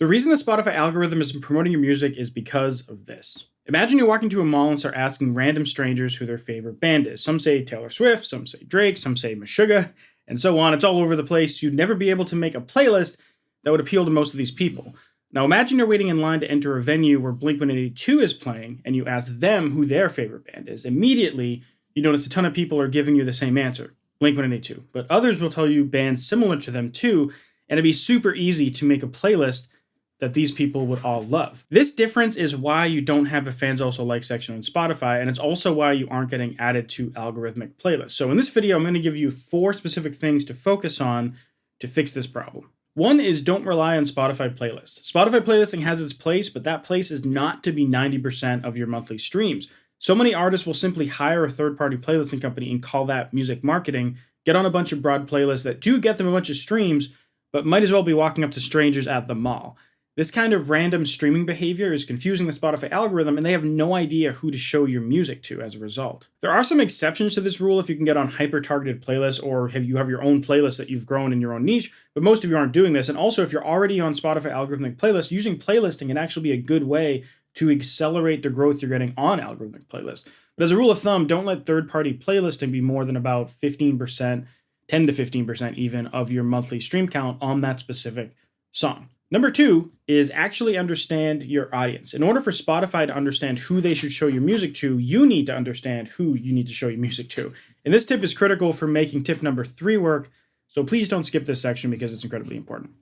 The reason the Spotify algorithm is promoting your music is because of this. Imagine you walk into a mall and start asking random strangers who their favorite band is. Some say Taylor Swift, some say Drake, some say Meshuggah, and so on. It's all over the place. You'd never be able to make a playlist that would appeal to most of these people. Now imagine you're waiting in line to enter a venue where Blink-182 is playing, and you ask them who their favorite band is. Immediately, you notice a ton of people are giving you the same answer, Blink-182. But others will tell you bands similar to them too, and it'd be super easy to make a playlist that these people would all love. This difference is why you don't have a fans also like section on Spotify, and it's also why you aren't getting added to algorithmic playlists. So in this video, I'm going to give you 4 specific things to focus on to fix this problem. One is don't rely on Spotify playlists. Spotify playlisting has its place, but that place is not to be 90% of your monthly streams. So many artists will simply hire a third-party playlisting company and call that music marketing, get on a bunch of broad playlists that do get them a bunch of streams, but might as well be walking up to strangers at the mall. This kind of random streaming behavior is confusing the Spotify algorithm, and they have no idea who to show your music to as a result. There are some exceptions to this rule if you can get on hyper-targeted playlists or if you have your own playlist that you've grown in your own niche, but most of you aren't doing this. And also, if you're already on Spotify algorithmic playlists, using playlisting can actually be a good way to accelerate the growth you're getting on algorithmic playlists. But as a rule of thumb, don't let third-party playlisting be more than about 15%, 10 to 15% even, of your monthly stream count on that specific song. Number 2 is actually understand your audience. In order for Spotify to understand who they should show your music to, you need to understand who you need to show your music to. And this tip is critical for making tip number 3 work, so please don't skip this section because it's incredibly important.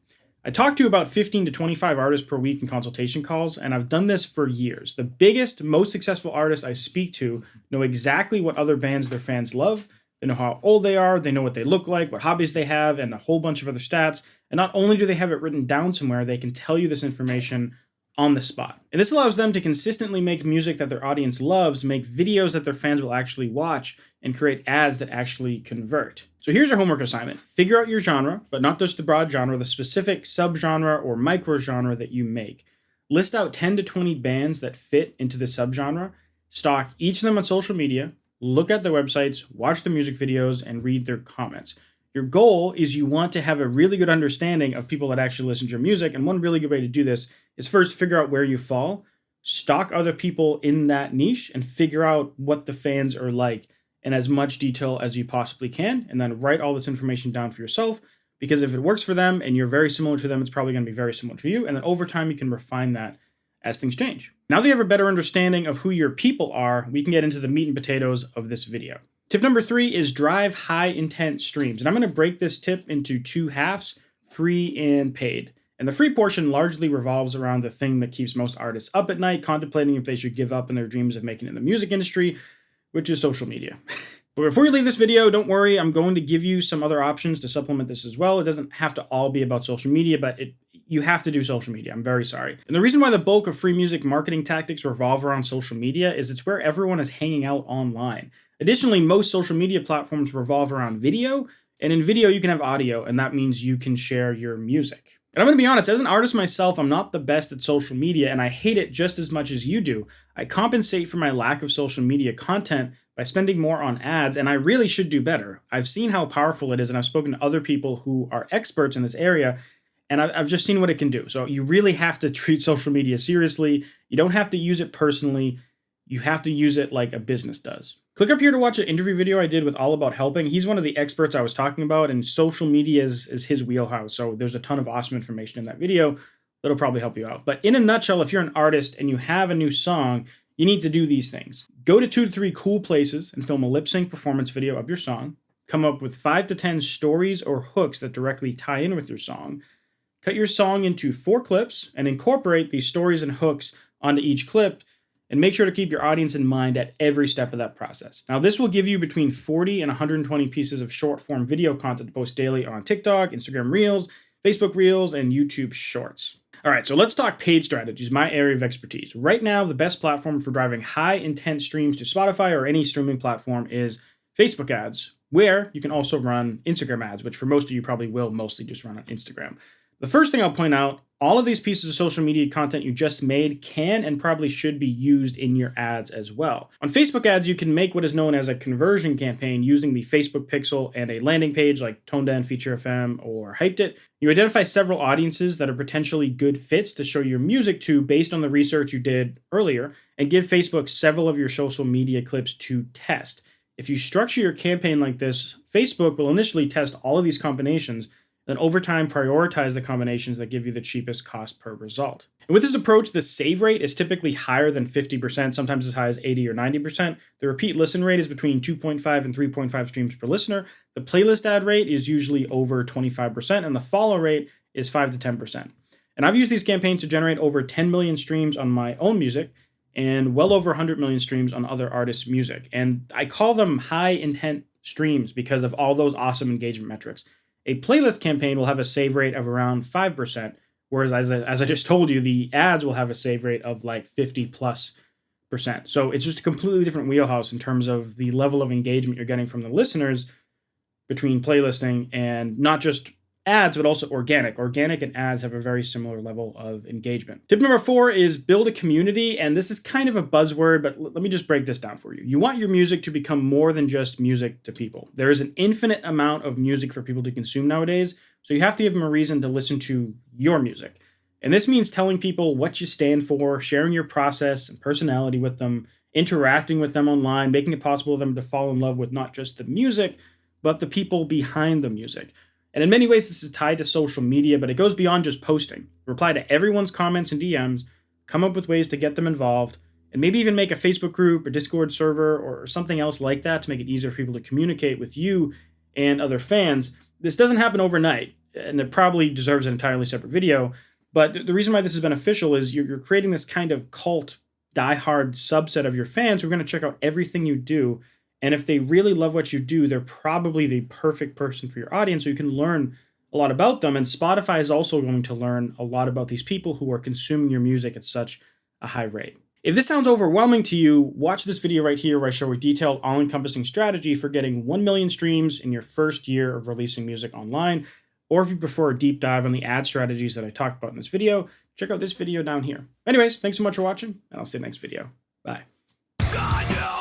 I talk to about 15 to 25 artists per week in consultation calls, and I've done this for years. The biggest, most successful artists I speak to know exactly what other bands their fans love. They know how old they are, they know what they look like, what hobbies they have, and a whole bunch of other stats. And not only do they have it written down somewhere, they can tell you this information on the spot. And this allows them to consistently make music that their audience loves, make videos that their fans will actually watch, and create ads that actually convert. So here's your homework assignment. Figure out your genre, but not just the broad genre, the specific subgenre or microgenre that you make. List out 10 to 20 bands that fit into the subgenre, stalk each of them on social media, look at their websites, watch the music videos, and read their comments. Your goal is you want to have a really good understanding of people that actually listen to your music, and one really good way to do this is first figure out where you fall, stalk other people in that niche, and figure out what the fans are like in as much detail as you possibly can, and then write all this information down for yourself, because if it works for them and you're very similar to them, it's probably going to be very similar to you, and then over time you can refine that as things change. Now that you have a better understanding of who your people are, we can get into the meat and potatoes of this video. Tip number 3 is drive high intent streams. And I'm going to break this tip into 2 halves, free and paid. And the free portion largely revolves around the thing that keeps most artists up at night, contemplating if they should give up in their dreams of making it in the music industry, which is social media. But before you leave this video, don't worry, I'm going to give you some other options to supplement this as well. It doesn't have to all be about social media, but you have to do social media. I'm very sorry. And the reason why the bulk of free music marketing tactics revolve around social media is it's where everyone is hanging out online. Additionally, most social media platforms revolve around video, and in video you can have audio, and that means you can share your music. And I'm going to be honest, as an artist myself, I'm not the best at social media, and I hate it just as much as you do. I compensate for my lack of social media content by spending more on ads, and I really should do better. I've seen how powerful it is, and I've spoken to other people who are experts in this area, and I've just seen what it can do. So you really have to treat social media seriously. You don't have to use it personally. You have to use it like a business does. Click up here to watch an interview video I did with All About Helping. He's one of the experts I was talking about, and social media is his wheelhouse. So there's a ton of awesome information in that video that'll probably help you out. But in a nutshell, if you're an artist and you have a new song, you need to do these things. Go to 2 to 3 cool places and film a lip sync performance video of your song. Come up with 5 to 10 stories or hooks that directly tie in with your song. Cut your song into 4 clips and incorporate these stories and hooks onto each clip, and make sure to keep your audience in mind at every step of that process. Now, this will give you between 40 and 120 pieces of short-form video content to post daily on TikTok, Instagram Reels, Facebook Reels, and YouTube Shorts. All right, so let's talk paid strategies, my area of expertise. Right now, the best platform for driving high-intent streams to Spotify or any streaming platform is Facebook ads, where you can also run Instagram ads, which for most of you probably will mostly just run on Instagram. The first thing I'll point out All of these pieces of social media content you just made can and probably should be used in your ads as well. On Facebook ads, you can make what is known as a conversion campaign using the Facebook pixel and a landing page like ToneDen, Feature FM, or Hyped It. You identify several audiences that are potentially good fits to show your music to based on the research you did earlier, and give Facebook several of your social media clips to test. If you structure your campaign like this, Facebook will initially test all of these combinations, then over time prioritize the combinations that give you the cheapest cost per result. And with this approach, the save rate is typically higher than 50%, sometimes as high as 80 or 90%. The repeat listen rate is between 2.5 and 3.5 streams per listener. The playlist ad rate is usually over 25%, and the follow rate is 5 to 10%. And I've used these campaigns to generate over 10 million streams on my own music and well over 100 million streams on other artists' music. And I call them high intent streams because of all those awesome engagement metrics. A playlist campaign will have a save rate of around 5%, whereas as I just told you, the ads will have a save rate of like 50+%. So it's just a completely different wheelhouse in terms of the level of engagement you're getting from the listeners between playlisting and not just ads, but also organic. Organic and ads have a very similar level of engagement. Tip number 4 is build a community. And this is kind of a buzzword, but let me just break this down for you. You want your music to become more than just music to people. There is an infinite amount of music for people to consume nowadays. So you have to give them a reason to listen to your music. And this means telling people what you stand for, sharing your process and personality with them, interacting with them online, making it possible for them to fall in love with not just the music, but the people behind the music. And in many ways, this is tied to social media, but it goes beyond just posting. Reply to everyone's comments and DMs, come up with ways to get them involved, and maybe even make a Facebook group or Discord server or something else like that to make it easier for people to communicate with you and other fans. This doesn't happen overnight, and it probably deserves an entirely separate video. But the reason why this is beneficial is you're creating this kind of cult, diehard subset of your fans who are going to check out everything you do. And if they really love what you do, they're probably the perfect person for your audience, so you can learn a lot about them. And Spotify is also going to learn a lot about these people who are consuming your music at such a high rate. If this sounds overwhelming to you, watch this video right here where I show a detailed, all-encompassing strategy for getting 1 million streams in your first year of releasing music online. Or if you prefer a deep dive on the ad strategies that I talked about in this video, check out this video down here. Anyways, thanks so much for watching, and I'll see you next video. Bye. God, no.